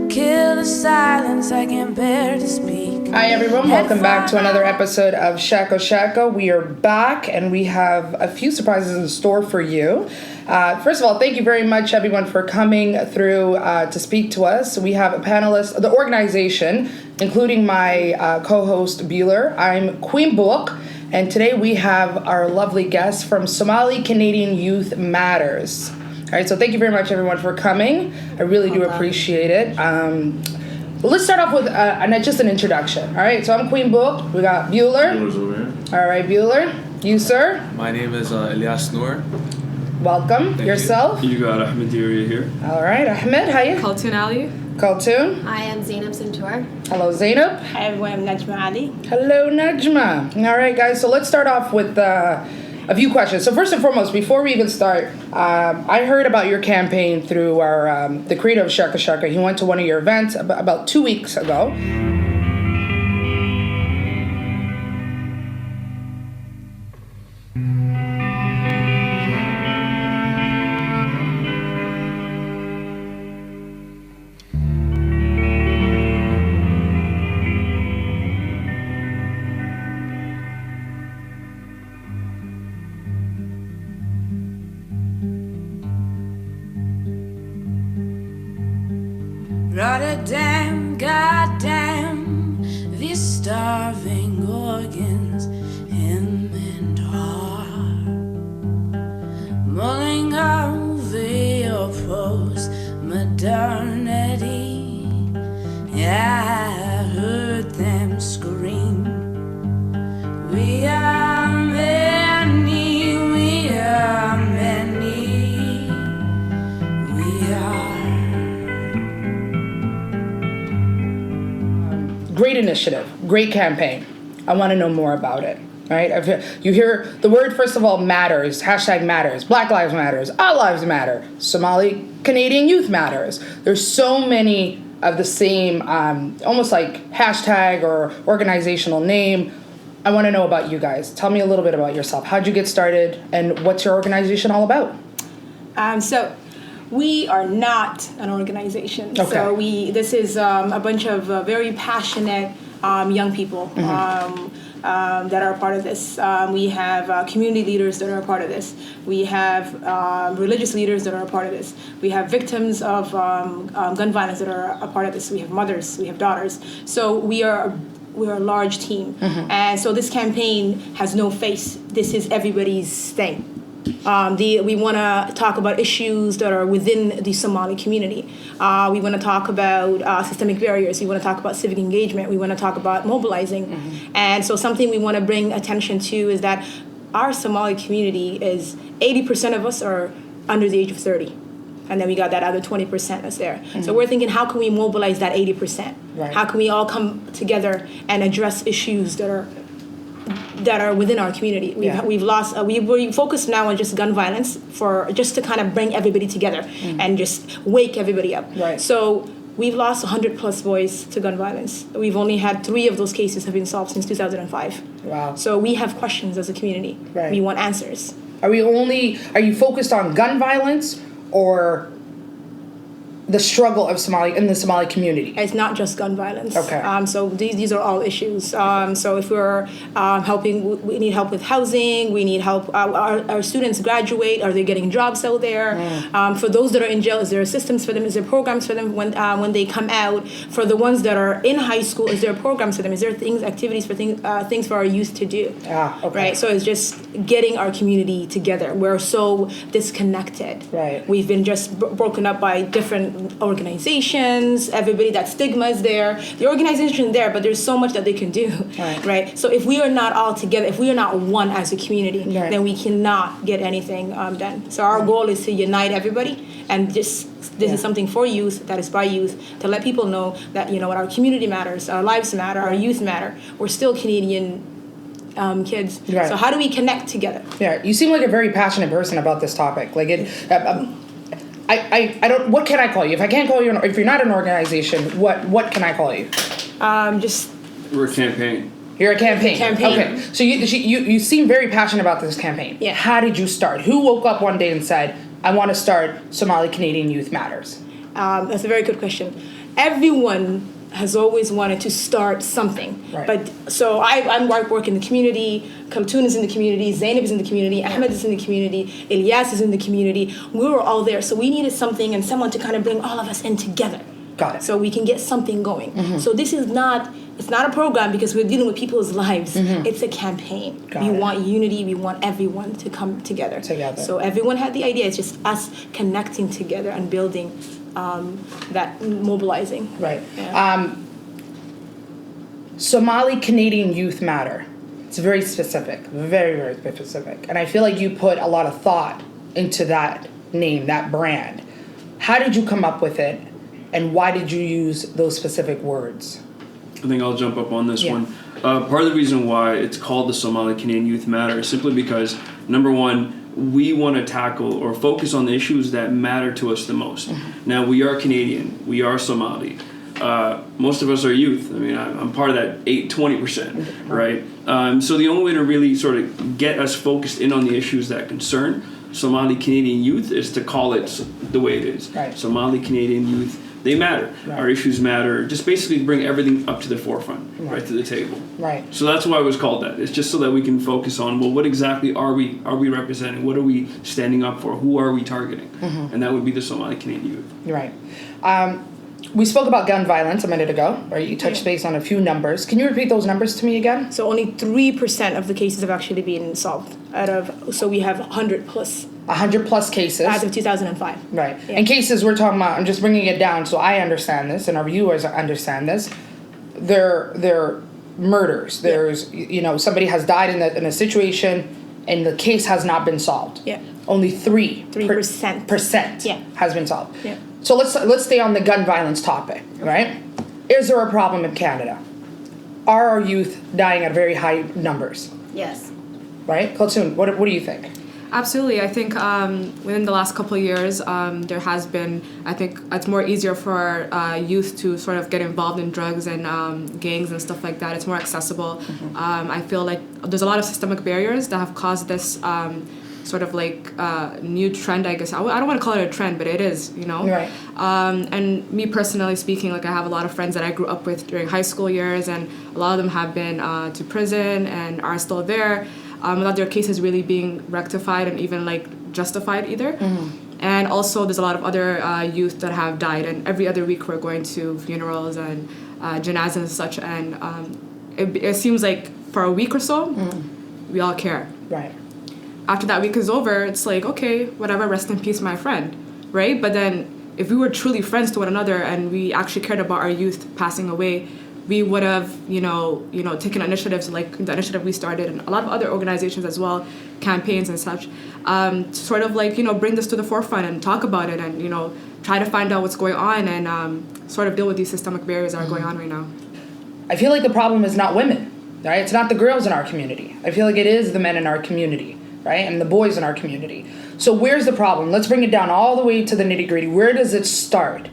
Kill the silence, I can't bear to speak. Hi everyone, welcome back to another episode of Sheeko Sheeko. We are back and we have a few surprises in store for you. First of all, thank you very much everyone for coming through to speak to us. We have a panelist, the organization, including my co-host Bueller. I'm Queen Book, and today we have our lovely guest from Somali Canadian Youth Matters. All right, so thank you very much, everyone, for coming. I really do appreciate it. Let's start off with just an introduction. All right, so I'm Queen Book. We got Bueller. Bueller's over here. All right, Bueller. You, sir? My name is Ilyas Noor. Welcome. Thank Yourself? You got Ahmed Diria here. All right, Ahmed, how you? Kaltoon Ali. Kaltoon. I am Zainab Santour. Hello, Zainab. Hi everyone, I'm Najma Ali. Hello, Najma. All right, guys, so let's start off with a few questions. So first and foremost, before we even start, I heard about your campaign through our the creator of Sheeko Sheeko. He went to one of your events about 2 weeks ago. Rotterdam, goddamn, these starving organs, him and her, mulling over your post-modernity. Yeah, I heard them scream. We are many, we are many, we are. Great initiative, great campaign. I want to know more about it. All right, you hear the word, first of all, matters, hashtag matters, Black Lives Matters, All Lives Matter, Somali Canadian Youth Matters. There's so many of the same, almost like hashtag or organizational name. I want to know about you guys. Tell me a little bit about yourself. How'd you get started and what's your organization all about? So we are not an organization. Okay. So this is a bunch of very passionate young people that are a part of this. We have community leaders that are a part of this. We have religious leaders that are a part of this. We have victims of gun violence that are a part of this. We have mothers, we have daughters. So we're a large team. And so this campaign has no face. This is everybody's thing. We want to talk about issues that are within the Somali community. We want to talk about systemic barriers. We want to talk about civic engagement. We want to talk about mobilizing. And so something we want to bring attention to is that our Somali community is 80% of us are under the age of 30. And then we got that other 20% that's there. So we're thinking, how can we mobilize that 80%? Right. How can we all come together and address issues that are within our community? We focus now on just gun violence just to kind of bring everybody together and just wake everybody up. Right. So we've lost 100 plus boys to gun violence. We've only had 3 of those cases have been solved since 2005. Wow. So we have questions as a community. Right. We want answers. Are you focused on gun violence or the struggle of in the Somali community? It's not just gun violence. Okay. So these are all issues. So if we're helping, we need help with housing. We need help. Our students graduate. Are they getting jobs out there? For those that are in jail, is there assistance for them? Is there programs for them when they come out? For the ones that are in high school, is there programs for them? Is there activities for things for our youth to do? Okay. Right. So it's just getting our community together. We're so disconnected. Right. We've been just broken up by different organizations. Everybody, that stigma is there. The organization is there, but there's so much that they can do. Right. So if we are not all together, if we are not one as a community, then we cannot get anything done. So our goal is to unite everybody and this is something for youth, that is by youth, to let people know that, what our community matters, our lives matter, our youth matter. We're still Canadian kids. Right. So how do we connect together? Yeah, you seem like a very passionate person about this topic. Like I don't. What can I call you? If I can't call you, if you're not an organization, what can I call you? We're a campaign. You're a campaign. Okay, so you seem very passionate about this campaign. Yeah. How did you start? Who woke up one day and said, "I want to start Somali Canadian Youth Matters"? That's a very good question. everyone has always wanted to start something. Right. But so I work in the community, Kamtoon is in the community, Zainab is in the community, Ahmed is in the community, Ilyas is in the community. We were all there. So we needed something and someone to kind of bring all of us in together. Got it. So we can get something going. So this is not, it's not a program because we're dealing with people's lives. It's a campaign. Got We it. want unity. We want everyone to come together. So everyone had the idea. It's just us connecting together and building that mobilizing. Right. Yeah. Somali Canadian Youth Matter. It's very specific, very, very specific. And I feel like you put a lot of thought into that name, that brand. How did you come up with it? And why did you use those specific words? I think I'll jump up on this Yeah. one. Part of the reason why it's called the Somali Canadian Youth Matter is simply because, number one, we want to tackle or focus on the issues that matter to us the most. Now, we are Canadian. We are Somali. Most of us are youth. I mean, I'm part of that 20%, right? So the only way to really sort of get us focused in on the issues that concern Somali Canadian youth is to call it the way it is. Right. Somali Canadian youth, they matter. Right. Our issues matter. Just basically bring everything up to the forefront, right to the table. Right. So that's why it was called that. It's just so that we can focus on, well, what exactly are we representing? What are we standing up for? Who are we targeting? And that would be the Somali Canadian youth. Right. We spoke about gun violence a minute ago, right? You touched base on a few numbers. Can you repeat those numbers to me again? So only 3% of the cases have actually been solved so we have 100 plus 100 plus cases. as of 2005. Right. Yeah. And cases we're talking about, I'm just bringing it down so I understand this and our viewers understand this. They're murders. There's, somebody has died in a situation and the case has not been solved. Yeah. Only 3% Percent. Yeah. has been solved. Yeah. So let's stay on the gun violence topic, right? Is there a problem in Canada? Are our youth dying at very high numbers? Yes. Right? Kalsoon, what do you think? Absolutely. I think within the last couple of years, there has been, I think it's more easier for youth to sort of get involved in drugs and gangs and stuff like that. It's more accessible. I feel like there's a lot of systemic barriers that have caused this sort of like new trend, I guess. I don't want to call it a trend, but it is, Right. And me personally speaking, like I have a lot of friends that I grew up with during high school years, and a lot of them have been to prison and are still there. Without their cases really being rectified and even like justified either. And also there's a lot of other youth that have died, and every other week we're going to funerals and janazas and such, and it seems like for a week or so we all care. Right. After that week is over, it's like, okay, whatever, rest in peace my friend, right? But then if we were truly friends to one another and we actually cared about our youth passing away, we would have, taken initiatives like the initiative we started and a lot of other organizations as well, campaigns and such, to sort of like, bring this to the forefront and talk about it and, try to find out what's going on and sort of deal with these systemic barriers that are going on right now. I feel like the problem is not women, right? It's not the girls in our community. I feel like it is the men in our community, right? And the boys in our community. So where's the problem? Let's bring it down all the way to the nitty-gritty. Where does it start?